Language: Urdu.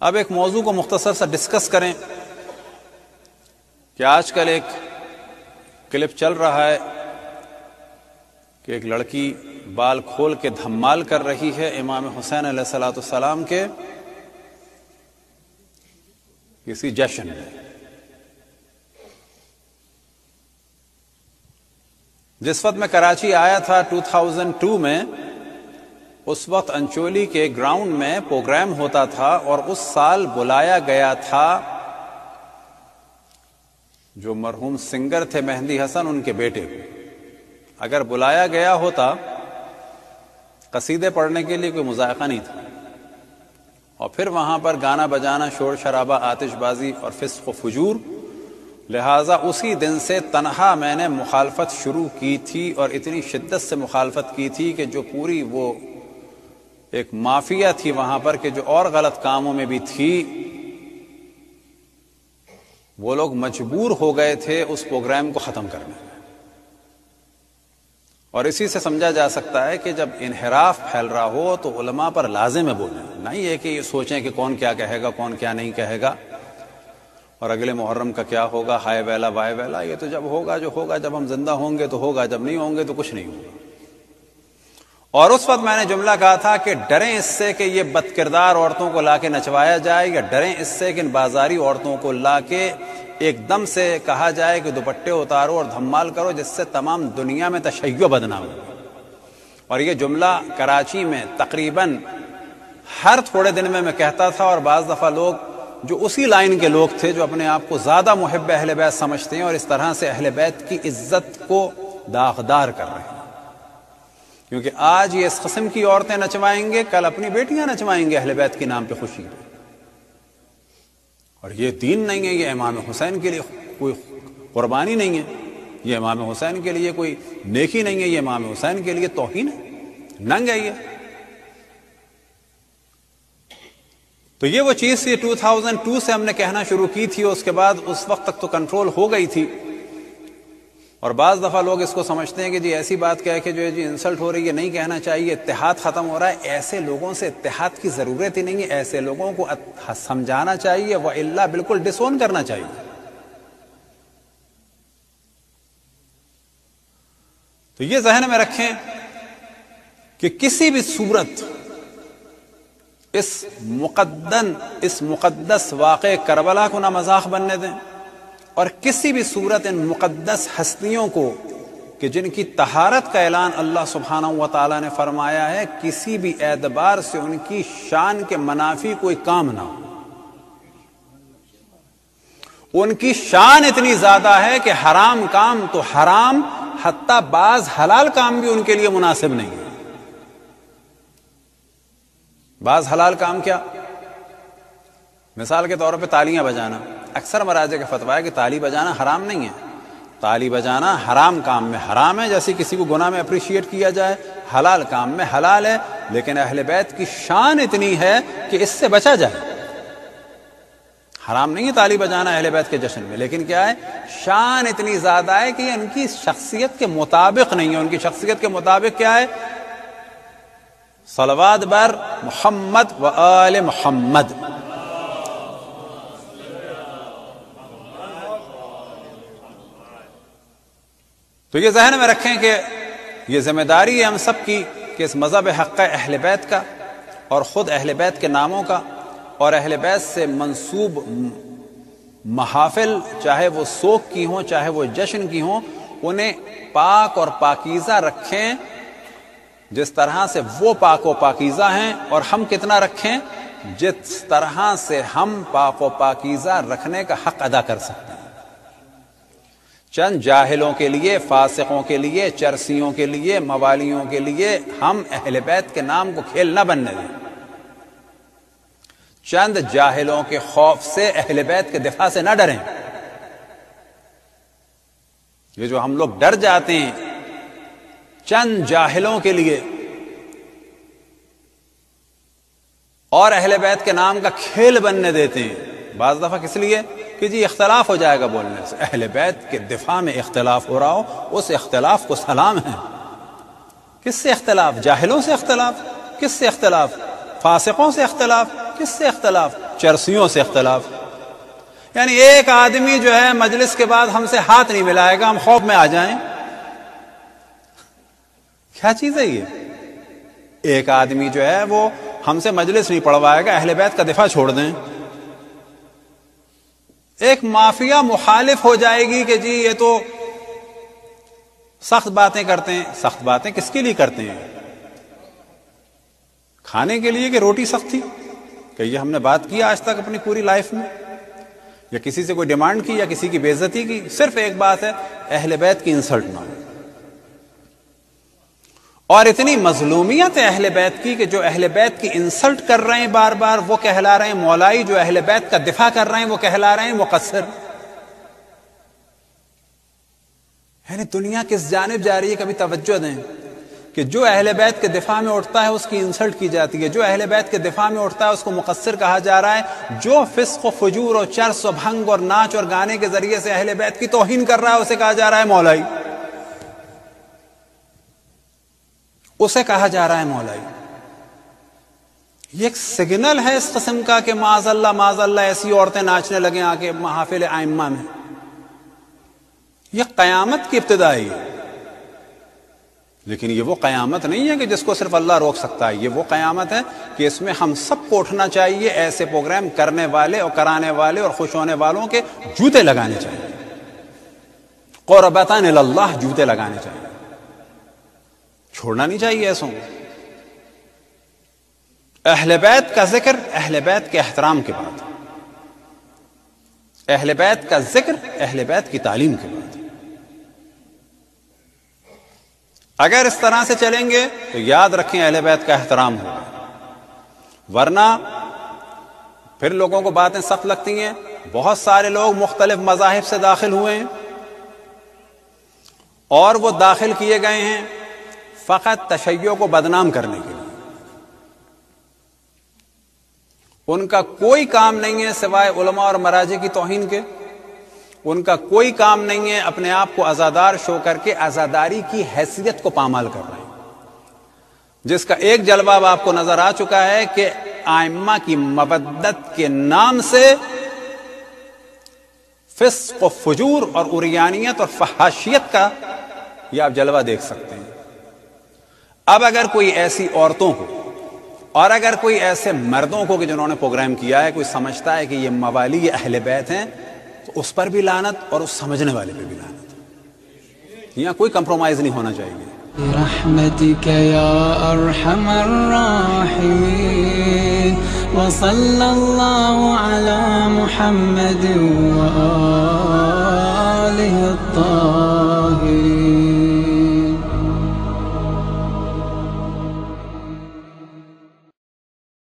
اب ایک موضوع کو مختصر سا ڈسکس کریں کہ آج کل ایک کلپ چل رہا ہے کہ ایک لڑکی بال کھول کے دھمال کر رہی ہے امام حسین علیہ الصلوۃ والسلام کے کسی جشن میں. جس وقت میں کراچی آیا تھا 2002 میں، اس وقت انچولی کے گراؤنڈ میں پروگرام ہوتا تھا اور اس سال بلایا گیا تھا جو مرحوم سنگر تھے مہندی حسن، ان کے بیٹے کو. اگر بلایا گیا ہوتا قصیدے پڑھنے کے لیے کوئی مذائقہ نہیں تھا، اور پھر وہاں پر گانا بجانا، شور شرابہ، آتش بازی اور فسق و فجور. لہٰذا اسی دن سے تنہا میں نے مخالفت شروع کی تھی، اور اتنی شدت سے مخالفت کی تھی کہ جو پوری وہ ایک مافیا تھی وہاں پر کہ جو اور غلط کاموں میں بھی تھی، وہ لوگ مجبور ہو گئے تھے اس پروگرام کو ختم کرنے میں. اور اسی سے سمجھا جا سکتا ہے کہ جب انحراف پھیل رہا ہو تو علماء پر لازم ہے بولیں، نہیں یہ کہ یہ سوچیں کہ کون کیا کہے گا، کون کیا نہیں کہے گا، اور اگلے محرم کا کیا ہوگا، ہائے ویلا وائے ویلا. یہ تو جب ہوگا جو ہوگا، جب ہم زندہ ہوں گے تو ہوگا، جب نہیں ہوں گے تو کچھ نہیں ہوگا. اور اس وقت میں نے جملہ کہا تھا کہ ڈریں اس سے کہ یہ بد کردار عورتوں کو لا کے نچوایا جائے، یا ڈریں اس سے کہ ان بازاری عورتوں کو لا کے ایک دم سے کہا جائے کہ دوپٹے اتارو اور دھمال کرو، جس سے تمام دنیا میں تشیع بدنام ہو. اور یہ جملہ کراچی میں تقریباً ہر تھوڑے دن میں کہتا تھا، اور بعض دفعہ لوگ جو اسی لائن کے لوگ تھے جو اپنے آپ کو زیادہ محب اہل بیت سمجھتے ہیں اور اس طرح سے اہل بیت کی عزت کو داغدار کر رہے ہیں. کیونکہ آج یہ اس قسم کی عورتیں نچوائیں گے، کل اپنی بیٹیاں نچوائیں گے اہل بیت کے نام پہ خوشی پہ. اور یہ دین نہیں ہے، یہ امام حسین کے لیے کوئی قربانی نہیں ہے، یہ امام حسین کے لیے کوئی نیکی نہیں ہے، یہ امام حسین کے لیے توہین ہے، ننگ ہے یہ. تو یہ وہ چیز تھی 2002 سے ہم نے کہنا شروع کی تھی، اس کے بعد اس وقت تک تو کنٹرول ہو گئی تھی. اور بعض دفعہ لوگ اس کو سمجھتے ہیں کہ جی ایسی بات کہہ کے جو ہے جی انسلٹ ہو رہی ہے، نہیں کہنا چاہیے، اتحاد ختم ہو رہا ہے. ایسے لوگوں سے اتحاد کی ضرورت ہی نہیں ہے، ایسے لوگوں کو سمجھانا چاہیے، وَإِلَّا بالکل ڈس اون کرنا چاہیے. تو یہ ذہن میں رکھیں کہ کسی بھی صورت اس مقدس واقع کربلا کو نہ مذاق بننے دیں، اور کسی بھی صورت ان مقدس ہستیوں کو کہ جن کی طہارت کا اعلان اللہ سبحانہ و تعالی نے فرمایا ہے، کسی بھی اعتبار سے ان کی شان کے منافی کوئی کام نہ ہو. ان کی شان اتنی زیادہ ہے کہ حرام کام تو حرام، حتیٰ بعض حلال کام بھی ان کے لیے مناسب نہیں ہے. بعض حلال کام کیا؟ مثال کے طور پہ تالیاں بجانا. اکثر مراجع کا فتویٰ ہے کہ تالی بجانا حرام نہیں ہے. تالی بجانا حرام کام میں حرام ہے، جیسے کسی کو گناہ میں اپریشیٹ کیا جائے. حلال کام میں حلال ہے، لیکن اہل بیت کی شان اتنی ہے کہ اس سے بچا جائے. حرام نہیں ہے تالی بجانا اہل بیت کے جشن میں، لیکن کیا ہے، شان اتنی زیادہ ہے کہ یہ ان کی شخصیت کے مطابق نہیں ہے. ان کی شخصیت کے مطابق کیا ہے؟ صلوات بر محمد و آل محمد. تو یہ ذہن میں رکھیں کہ یہ ذمہ داری ہے ہم سب کی کہ اس مذہب حق اہل بیت کا، اور خود اہل بیت کے ناموں کا، اور اہل بیت سے منسوب محافل، چاہے وہ سوگ کی ہوں چاہے وہ جشن کی ہوں، انہیں پاک اور پاکیزہ رکھیں جس طرح سے وہ پاک و پاکیزہ ہیں، اور ہم کتنا رکھیں جس طرح سے ہم پاک و پاکیزہ رکھنے کا حق ادا کر سکتے ہیں. چند جاہلوں کے لیے، فاسقوں کے لیے، چرسیوں کے لیے، موالیوں کے لیے ہم اہل بیت کے نام کو کھیل نہ بننے دیں. چند جاہلوں کے خوف سے اہل بیت کے دفاع سے نہ ڈریں. یہ جو ہم لوگ ڈر جاتے ہیں چند جاہلوں کے لیے اور اہل بیت کے نام کا کھیل بننے دیتے ہیں، بعض دفعہ کس لیے کہ جی اختلاف ہو جائے گا بولنے سے. اہل بیت کے دفاع میں اختلاف ہو رہا ہو، اس اختلاف کو سلام ہے. کس سے اختلاف؟ جاہلوں سے اختلاف. کس سے اختلاف؟ فاسقوں سے اختلاف. کس سے اختلاف؟ چرسیوں سے اختلاف. یعنی ایک آدمی جو ہے مجلس کے بعد ہم سے ہاتھ نہیں ملائے گا، ہم خوف میں آ جائیں. کیا چیز ہے یہ؟ ایک آدمی جو ہے وہ ہم سے مجلس نہیں پڑھوائے گا، اہل بیت کا دفاع چھوڑ دیں. ایک مافیا مخالف ہو جائے گی کہ جی یہ تو سخت باتیں کرتے ہیں. سخت باتیں کس کے لیے کرتے ہیں؟ کھانے کے لیے کہ روٹی سخت تھی؟ کہ یہ ہم نے بات کی آج تک اپنی پوری لائف میں؟ یا کسی سے کوئی ڈیمانڈ کی یا کسی کی بے عزتی کی؟ صرف ایک بات ہے، اہل بیت کی انسلٹ نہ ہو. اور اتنی مظلومیت ہے اہل بیت کی کہ جو اہل بیت کی انسلٹ کر رہے ہیں بار بار وہ کہلا رہے ہیں مولائی، جو اہل بیت کا دفاع کر رہے ہیں وہ کہلا رہے ہیں مقصر. یعنی دنیا کس جانب جا رہی ہے؟ کبھی توجہ دیں کہ جو اہل بیت کے دفاع میں اٹھتا ہے اس کی انسلٹ کی جاتی ہے، جو اہل بیت کے دفاع میں اٹھتا ہے اس کو مقصر کہا جا رہا ہے، جو فسق و فجور اور چرس و بھنگ اور ناچ اور گانے کے ذریعے سے اہل بیت کی توہین کر رہا ہے اسے کہا جا رہا ہے مولائی. اسے کہا جا رہا ہے مولائی. یہ ایک سگنل ہے اس قسم کا کہ معاذ اللہ ایسی عورتیں ناچنے لگیں آ کے محافل ائمہ میں. یہ قیامت کی ابتدا ہے. لیکن یہ وہ قیامت نہیں ہے کہ جس کو صرف اللہ روک سکتا ہے. یہ وہ قیامت ہے کہ اس میں ہم سب کو اٹھنا چاہیے، ایسے پروگرام کرنے والے اور کرانے والے اور خوش ہونے والوں کے جوتے لگانے چاہیے. قربتاً اللہ، جوتے لگانے چاہیے، چھوڑنا نہیں چاہیے ایسوں. اہل بیت کا ذکر اہل بیت کے احترام کے بعد، اہل بیت کا ذکر اہل بیت کی تعلیم کے بعد. اگر اس طرح سے چلیں گے تو یاد رکھیں اہل بیت کا احترام ہوگا. ورنہ پھر لوگوں کو باتیں سخت لگتی ہیں. بہت سارے لوگ مختلف مذاہب سے داخل ہوئے ہیں اور وہ داخل کیے گئے ہیں فقط تشیع کو بدنام کرنے کے لیے. ان کا کوئی کام نہیں ہے سوائے علماء اور مراجع کی توہین کے. ان کا کوئی کام نہیں ہے اپنے آپ کو عزادار شو کر کے عزاداری کی حیثیت کو پامال کر رہے ہیں. جس کا ایک جلوہ اب آپ کو نظر آ چکا ہے کہ ائمہ کی مودت کے نام سے فسق و فجور اور عریانیت اور فحاشیت کا یہ آپ جلوہ دیکھ سکتے ہیں. اب اگر کوئی ایسی عورتوں کو اور اگر کوئی ایسے مردوں کو کہ جنہوں نے پروگرام کیا ہے کوئی سمجھتا ہے کہ یہ موالی اہل بیت ہیں تو اس پر بھی لعنت اور اس سمجھنے والے پہ بھی لعنت. یہاں کوئی کمپرومائز نہیں ہونا چاہیے. برحمتك يا أرحم الراحمين وصلى الله على محمد وآله الطاهرين.